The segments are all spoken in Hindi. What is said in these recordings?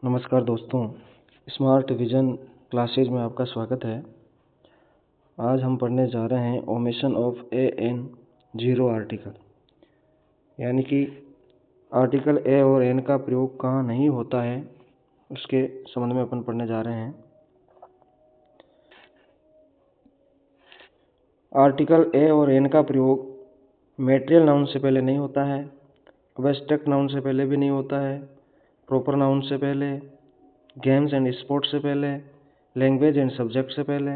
नमस्कार दोस्तों, स्मार्ट विजन क्लासेज में आपका स्वागत है। आज हम पढ़ने जा रहे हैं omission of a an zero article, यानी कि आर्टिकल ए और एन का प्रयोग कहाँ नहीं होता है उसके संबंध में अपन पढ़ने जा रहे हैं। आर्टिकल ए और एन का प्रयोग मैटेरियल नाउन से पहले नहीं होता है, एब्स्ट्रैक्ट नाउन से पहले भी नहीं होता है, प्रॉपर नाउन से पहले, गेम्स एंड स्पोर्ट्स से पहले, लैंग्वेज एंड सब्जेक्ट से पहले,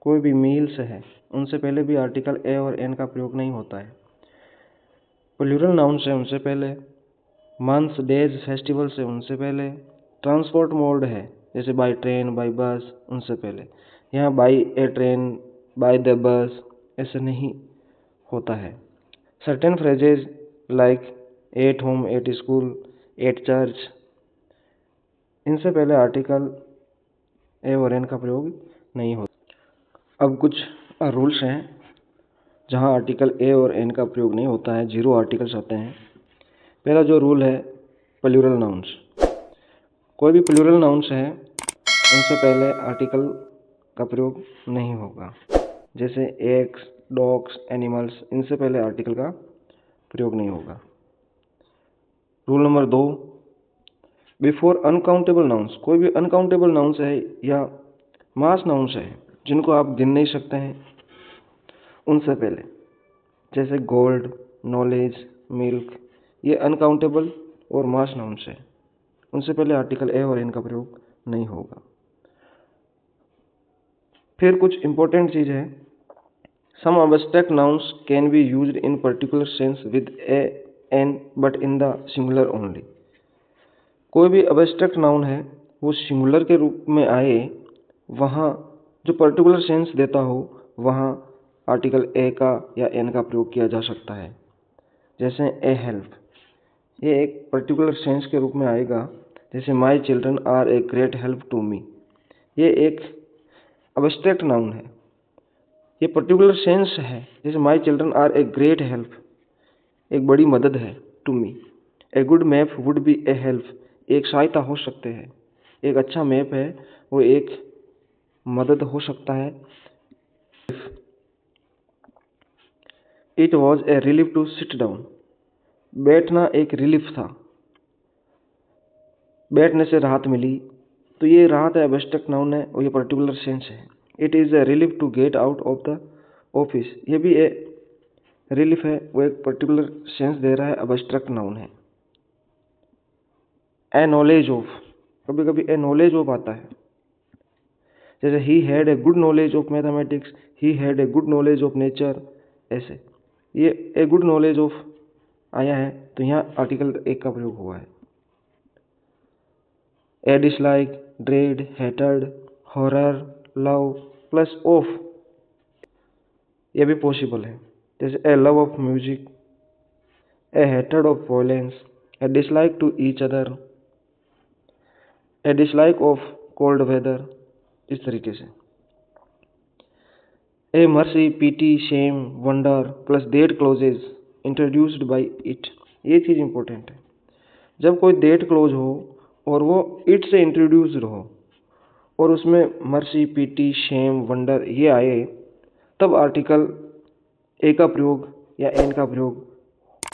कोई भी मील्स है उनसे पहले भी आर्टिकल ए और एन का प्रयोग नहीं होता है। प्लूरल नाउन से उनसे पहले, मंथ्स, डेज, फेस्टिवल से उनसे पहले, ट्रांसपोर्ट मोड है जैसे बाई ट्रेन, बाई बस, उनसे पहले। यहाँ by a train, by the bus ऐसे नहीं होता है। Certain phrases like at home, at school, at church, इनसे पहले आर्टिकल ए और एन का प्रयोग नहीं होता। अब कुछ रूल्स हैं जहां आर्टिकल ए और एन का प्रयोग नहीं होता है, जीरो आर्टिकल्स आते हैं। पहला जो रूल है, प्लूरल नाउन्स। कोई भी प्लूरल नाउन्स है उनसे पहले आर्टिकल का प्रयोग नहीं होगा, जैसे एग्स, डॉग्स, एनिमल्स, इनसे पहले आर्टिकल का प्रयोग नहीं होगा। Rule number 2, before uncountable nouns. कोई भी अनकाउंटेबल नाउन्स है या मास नाउन्स है जिनको आप गिन नहीं सकते हैं, उनसे पहले, जैसे गोल्ड, नॉलेज, मिल्क, ये अनकाउंटेबल और मास नाउन्स है, उनसे पहले आर्टिकल ए और एन का प्रयोग नहीं होगा। फिर कुछ इंपॉर्टेंट चीज है, some abstract nouns can be used in particular sense with a an but in the singular only. कोई भी एब्स्ट्रैक्ट नाउन है वो सिंगुलर के रूप में आए, वहाँ जो पर्टिकुलर सेंस देता हो वहाँ आर्टिकल ए का या एन का प्रयोग किया जा सकता है। जैसे ए हेल्प, ये एक पर्टिकुलर सेंस के रूप में आएगा, जैसे my children are a great help to me. ये एक एब्स्ट्रैक्ट नाउन है, ये पर्टिकुलर सेंस है, जैसे my children are a great help, एक बड़ी मदद है, to me. A good map would be a help, एक सहायता हो सकते हैं। एक अच्छा मैप है वो एक मदद हो सकता है। It was a relief to sit down, बैठना एक रिलीफ था, बैठने से राहत मिली, तो ये राहत है, एब्स्ट्रैक्ट नाउन है और ये पर्टिकुलर सेंस है। It is a relief to get out of the office, ये भी ए रिलीफ है, वो एक पर्टिकुलर सेंस दे रहा है, एब्स्ट्रैक्ट नाउन है। ए नॉलेज ऑफ, कभी कभी ए नॉलेज ऑफ आता है, जैसे he had a good knowledge of mathematics, he had a good knowledge of nature, ऐसे ये ए गुड नॉलेज ऑफ आया है, तो यहाँ आर्टिकल एक का प्रयोग हुआ है। A dislike, dread, hated, horror, love plus of, ये भी पॉसिबल है, जैसे a love of music, a hated of violence, a dislike to each other, a dislike of cold weather, इस तरीके से। A mercy, pity, shame, wonder plus that clauses introduced by it, ये चीज़ इंपॉर्टेंट है। जब कोई देट क्लोज हो और वो इट से इंट्रोड्यूस्ड हो और उसमें मर्सी, पीटी, शेम, वंडर ये आए, तब आर्टिकल ए का प्रयोग या एन का प्रयोग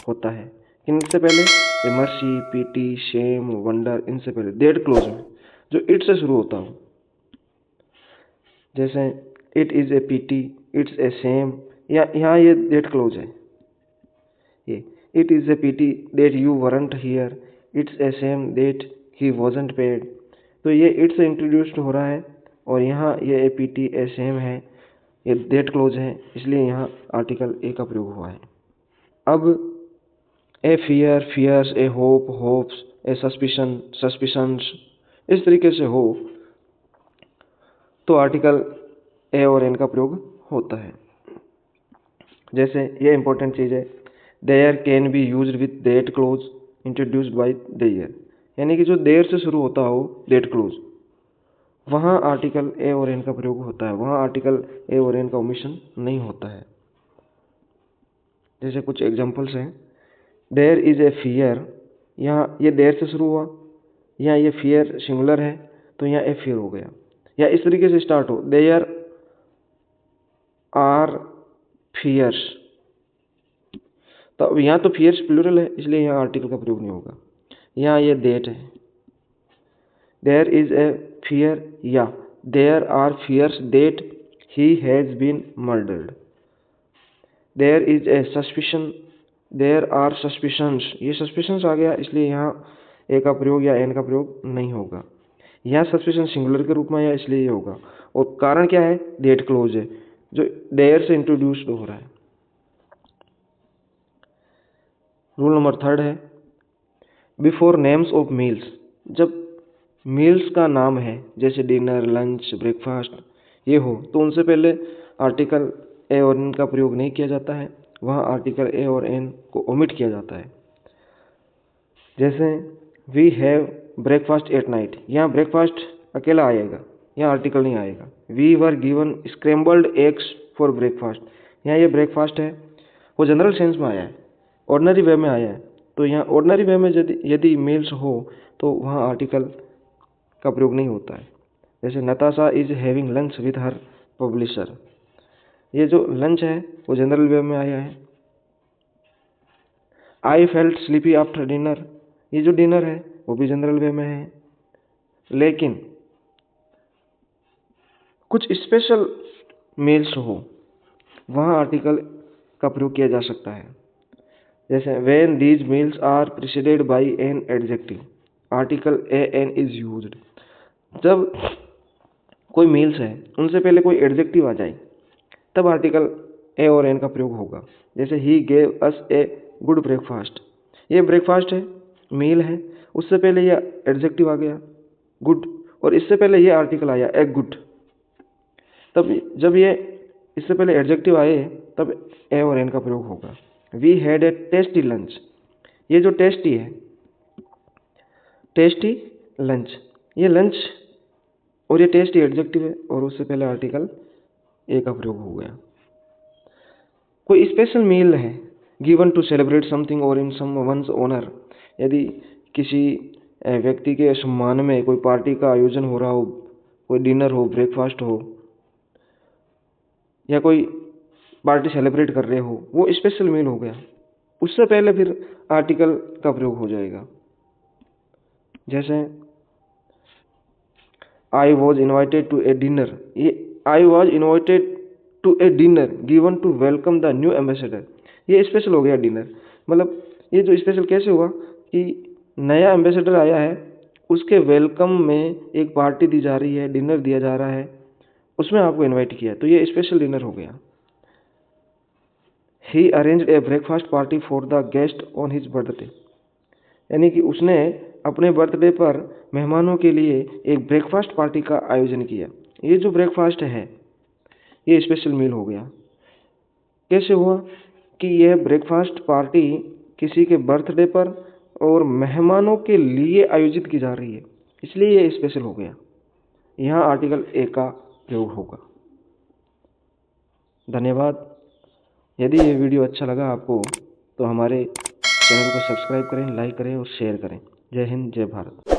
होता है। इनसे पहले ये मर्सी, पीटी, शेम, वंडर, इनसे पहले देट क्लोज में जो इट से शुरू होता हो, जैसे it is A PT, it's a same, या यहाँ ये देट क्लोज है, ये it is A PT that you weren't here, it's a same that he wasn't paid, तो ये इट से इंट्रोड्यूस्ड हो रहा है और यहाँ ये ए पीटी ए सेम है, ये दैट क्लोज है, इसलिए यहाँ आर्टिकल ए का प्रयोग हुआ है। अब a fear, fears, a hope, hopes, a suspicion, suspicions, इस तरीके से हो तो आर्टिकल ए और एन का प्रयोग होता है। जैसे ये इंपॉर्टेंट चीज़ है, there can be used with that clause introduced by there, यानी कि जो देर से शुरू होता हो दैट क्लोज, वहाँ आर्टिकल ए और एन का प्रयोग होता है, वहाँ आर्टिकल ए और एन का ओमिशन नहीं होता है। जैसे कुछ एग्जांपल्स हैं, देयर इज़ ए फियर, यहाँ ये देर से शुरू हुआ यहाँ ये फियर सिंगुलर है तो यहाँ ए फियर हो गया। या इस तरीके से स्टार्ट हो, देयर आर फियर्स, तो अब यहाँ तो फियर्स प्लूरल है इसलिए यहाँ आर्टिकल का प्रयोग नहीं होगा। यहाँ ये डेट है, देयर इज ए फियर या there are fears that he has been murdered. There is a suspicion, there are suspicions, ये सस्पिशंस आ गया इसलिए यहाँ ए का प्रयोग या एन का प्रयोग नहीं होगा। यहाँ सस्पिशन सिंगुलर के रूप में आया इसलिए ये होगा। और कारण क्या है, डेट क्लोज है जो देयर से इंट्रोड्यूस्ड हो रहा है। रूल नंबर 3 है, बिफोर नेम्स ऑफ मील्स, जब मील्स का नाम है जैसे डिनर, लंच, ब्रेकफास्ट ये हो तो उनसे पहले आर्टिकल ए और एन का प्रयोग नहीं किया जाता है, वहाँ आर्टिकल ए और एन को ओमिट किया जाता है। जैसे we have breakfast at night, यहाँ ब्रेकफास्ट अकेला आएगा, यहाँ आर्टिकल नहीं आएगा। We were given scrambled eggs for breakfast, यहाँ ये ब्रेकफास्ट है वो जनरल सेंस में आया है, ऑर्डिनरी वे में आया है, तो यहाँ ऑर्डिनरी वे में यदि मील्स हो तो वहाँ आर्टिकल का प्रयोग नहीं होता है। जैसे Natasha is having lunch with her publisher, ये जो लंच है वो जनरल वे में आया है। I felt sleepy after dinner, ये जो डिनर है वो भी जनरल वे में है। लेकिन कुछ स्पेशल मील्स हो वहाँ आर्टिकल का प्रयोग किया जा सकता है। जैसे when these meals are preceded by an adjective, article a an is used, जब कोई मील्स है उनसे पहले कोई एडजेक्टिव आ जाए तब आर्टिकल ए और एन का प्रयोग होगा। जैसे he gave us a good breakfast, ये ब्रेकफास्ट है, मील है, उससे पहले ये एडजेक्टिव आ गया गुड और इससे पहले ये आर्टिकल आया ए गुड, तब जब ये इससे पहले एडजेक्टिव आए तब ए और एन का प्रयोग होगा। We had a tasty lunch, ये जो टेस्टी है, टेस्टी लंच, ये लंच और ये टेस्टी एडजेक्टिव है और उससे पहले आर्टिकल ए का प्रयोग हो गया। कोई स्पेशल मील है गिवन टू सेलिब्रेट समथिंग और इन सम वंस ऑनर, यदि किसी व्यक्ति के सम्मान में कोई पार्टी का आयोजन हो रहा हो, कोई डिनर हो, ब्रेकफास्ट हो या कोई पार्टी सेलिब्रेट कर रहे हो, वो स्पेशल मील हो गया, उससे पहले फिर आर्टिकल का प्रयोग हो जाएगा। जैसे I was invited to a dinner, ये I was invited to a dinner given to welcome the new ambassador, ये स्पेशल हो गया डिनर। मतलब ये जो स्पेशल कैसे हुआ कि नया एम्बेसडर आया है, उसके वेलकम में एक पार्टी दी जा रही है, डिनर दिया जा रहा है, उसमें आपको इनवाइट किया तो ये स्पेशल डिनर हो गया। He arranged a breakfast party for the guest on his birthday, यानी कि उसने अपने बर्थडे पर मेहमानों के लिए एक ब्रेकफास्ट पार्टी का आयोजन किया। ये जो ब्रेकफास्ट है ये स्पेशल मील हो गया। कैसे हुआ कि यह ब्रेकफास्ट पार्टी किसी के बर्थडे पर और मेहमानों के लिए आयोजित की जा रही है, इसलिए ये स्पेशल हो गया। यहाँ आर्टिकल ए का प्रयोग होगा। धन्यवाद। यदि ये वीडियो अच्छा लगा आपको तो हमारे चैनल को सब्सक्राइब करें, लाइक करें और शेयर करें। जय हिंद, जय भारत।